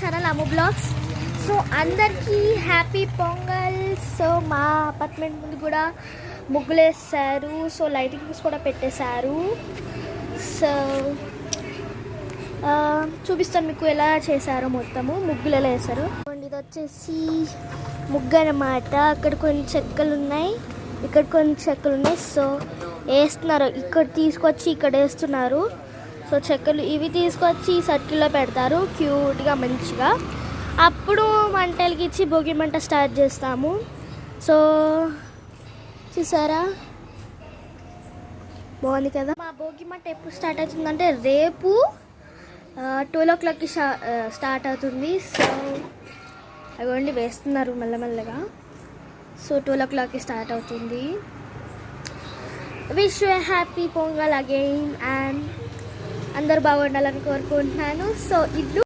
Channel అమ్ము blogs. So అందరికీ happy pongal. So మా apartment ముందు కూడా ముగ్గులు వేస్తారు. సో లైటింగ్స్ కూడా పెట్టేశారు. సో చూపిస్తాను మీకు ఎలా చేశారో. మొత్తము ముగ్గులు ఎలా వేశారు. ఇది వచ్చేసి ముగ్గు అన్నమాట. అక్కడ కొన్ని చెక్కలు ఉన్నాయి, ఇక్కడ కొన్ని చెక్కలు ఉన్నాయి. సో వేస్తున్నారు, ఇక్కడ తీసుకొచ్చి ఇక్కడ వేస్తున్నారు. సో చెక్కలు ఇవి తీసుకొచ్చి సర్కిల్లో పెడతారు క్యూట్గా మంచిగా. అప్పుడు మంటలకి ఇచ్చి భోగి మంట స్టార్ట్ చేస్తాము. సో చూసారా, బాగుంది కదా. మా భోగి మంట ఎప్పుడు స్టార్ట్ అవుతుందంటే రేపు 12 o'clockకి స్టార్ట్ అవుతుంది. సో అవి వేస్తున్నారు మెల్లమెల్లగా. సో 12 o'clockకి స్టార్ట్ అవుతుంది. Wish you happy pongal again. And అందరు బాగుండాలని కోరుకుంటున్నాను. సో ఇల్లు